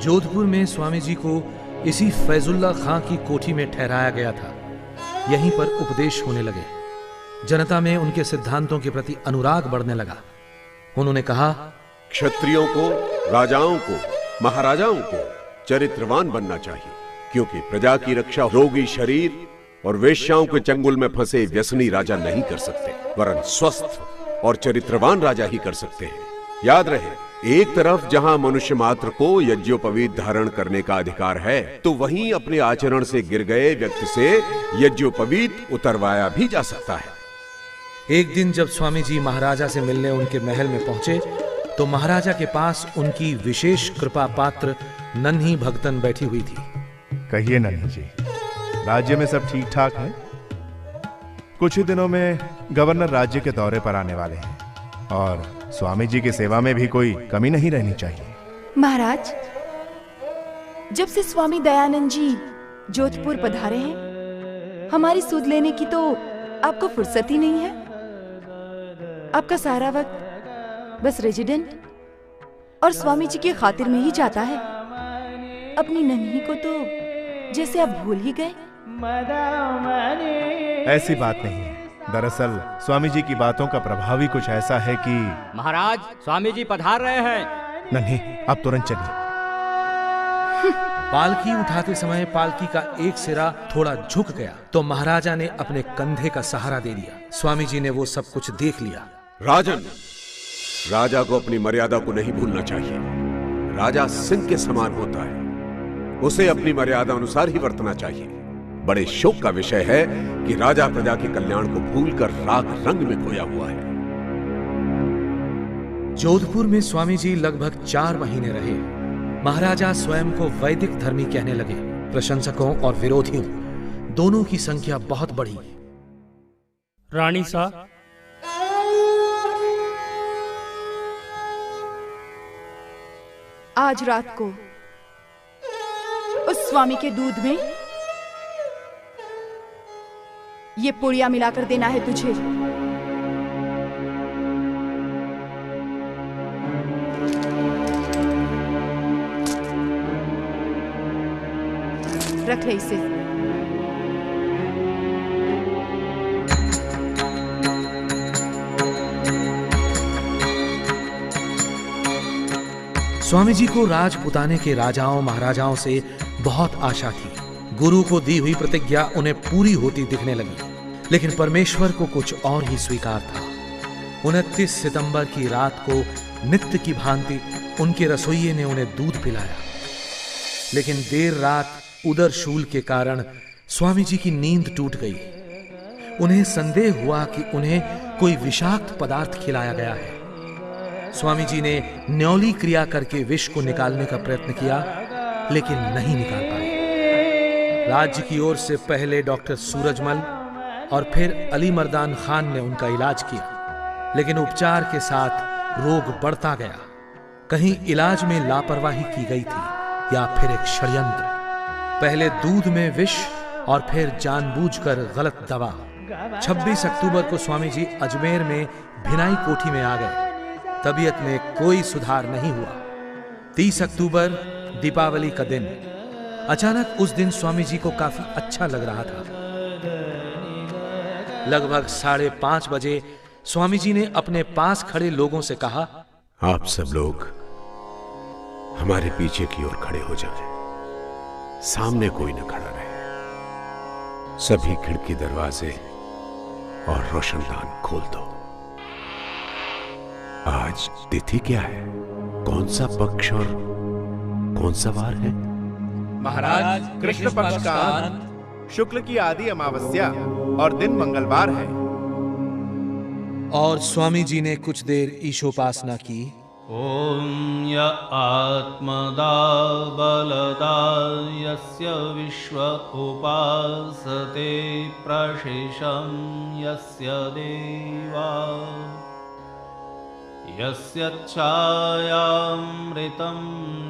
जोधपुर में स्वामी जी को इसी फैजुल्ला खां की कोठी में ठहराया गया था। यहीं पर उपदेश होने लगे। जनता में उनके सिद्धांतों के प्रति अनुराग बढ़ने लगा। उन्होंने कहा, क्षत्रियों को, राजाओं को, महाराजाओं को चरित्रवान बनना चाहिए, क्योंकि प्रजा की रक्षा रोगी शरीर और वेश्याओं के चंगुल में फंसे व्यसनी राजा नहीं कर सकते, वरन स्वस्थ और चरित्रवान राजा ही कर सकते हैं। याद रहे, एक तरफ जहां मनुष्य मात्र को यज्ञोपवीत धारण करने का अधिकार है, तो वहीं अपने आचरण से गिर गए व्यक्ति से यज्ञोपवीत उतरवाया भी जा सकता है। एक दिन जब स्वामी जी महाराजा से मिलने उनके महल में पहुंचे तो महाराजा के पास उनकी विशेष कृपा पात्र नन्ही भगतन बैठी हुई थी। कहिए नन्ही जी, राज्य में सब ठीक ठाक है? कुछ ही दिनों में गवर्नर राज्य के दौरे पर आने वाले हैं और स्वामी जी की सेवा में भी कोई कमी नहीं रहनी चाहिए। महाराज, जब से स्वामी दयानंद जी जोधपुर पधारे हैं, हमारी सुध लेने की तो आपको फुर्सत ही नहीं है। आपका सारा वक्त बस रेजिडेंट और स्वामी जी की खातिर में ही जाता है। अपनी नन्ही को तो जैसे आप भूल ही गए। ऐसी बात नहीं है। दरअसल स्वामी जी की बातों का प्रभाव ही कुछ ऐसा है कि महाराज, स्वामी जी पधार रहे हैं। नन्ही, आप तुरंत चलिए। पालकी उठाते समय पालकी का एक सिरा थोड़ा झुक गया तो महाराजा ने अपने कंधे का सहारा दे दिया। स्वामी जी ने वो सब कुछ देख लिया। राजन, राजा को अपनी मर्यादा को नहीं भूलना चाहिए। राजा सिंह के समान होता है, उसे अपनी मर्यादा अनुसार ही वर्तना चाहिए। बड़े शोक का विषय है कि राजा प्रजा के कल्याण को भूलकर राग रंग में खोया हुआ है। जोधपुर में स्वामी जी लगभग 4 महीने रहे। महाराजा स्वयं को वैदिक धर्मी कहने लगे। प्रशंसकों और विरोधियों दोनों की संख्या बहुत बढ़ी। रानी साहब, आज रात को उस स्वामी के दूध में ये पुड़िया मिलाकर देना है तुझे। रख ले इसे। स्वामी जी को राजपुताने के राजाओं महाराजाओं से बहुत आशा थी। गुरु को दी हुई प्रतिज्ञा उन्हें पूरी होती दिखने लगी, लेकिन परमेश्वर को कुछ और ही स्वीकार था। 29 सितंबर की रात को नित्य की भांति उनके रसोइये ने उन्हें दूध पिलाया, लेकिन देर रात उदर शूल के कारण स्वामी जी की नींद टूट गई। उन्हें संदेह हुआ कि उन्हें कोई विषाक्त पदार्थ खिलाया गया है। स्वामी जी ने न्यौली क्रिया करके विष को निकालने का प्रयत्न किया, लेकिन नहीं निकाल पाए। राज्य की ओर से पहले डॉक्टर सूरजमल और फिर अली मर्दान खान ने उनका इलाज किया, लेकिन उपचार के साथ रोग बढ़ता गया। कहीं इलाज में लापरवाही की गई थी या फिर एक षड्यंत्र। पहले दूध में विष और फिर जानबूझकर गलत दवा। 26 अक्टूबर को स्वामी जी अजमेर में भिनाई कोठी में आ गए। तबीयत में कोई सुधार नहीं हुआ। 30 अक्टूबर दीपावली का दिन। अचानक उस दिन स्वामी जी को काफी अच्छा लग रहा था। लगभग 5:30 बजे स्वामी जी ने अपने पास खड़े लोगों से कहा, आप सब लोग हमारे पीछे की ओर खड़े हो जाएं। सामने कोई न खड़ा रहे। सभी खिड़की दरवाजे और रोशनदान खोल दो। आज तिथि क्या है? कौन सा पक्ष और कौन सा वार है? महाराज, कृष्ण पक्ष का अंत, शुक्ल की आदि अमावस्या और दिन मंगलवार है। और स्वामी जी ने कुछ देर ईशोपासना की। ओम य आत्मदा बलदा यस्य विश्व उपासते प्रशिशं यस्य देवा यस्य छायामृतं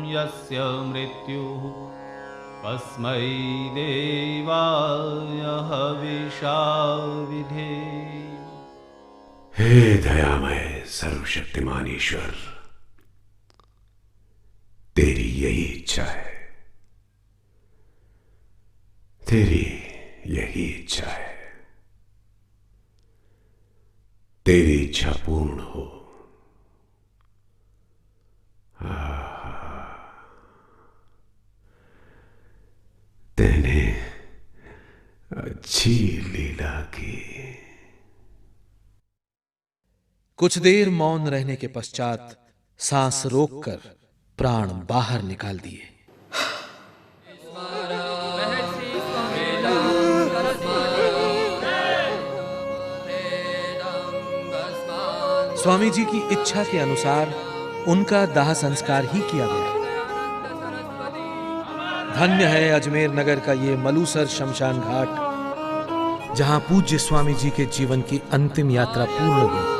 यस्य मृत्युः तस्मै देवाय हविषा विधेम। हे दयामय सर्वशक्तिमान ईश्वर, तेरी यही इच्छा है, तेरी यही इच्छा है। तेरी इच्छा पूर्ण हो। तेने अच्छी लीला की। कुछ देर मौन रहने के पश्चात सांस रोककर प्राण बाहर निकाल दिए। स्वामी जी की इच्छा के अनुसार उनका दाह संस्कार ही किया गया। धन्य है अजमेर नगर का ये मलूसर शमशान घाट, जहां पूज्य स्वामी जी के जीवन की अंतिम यात्रा पूर्ण हुई।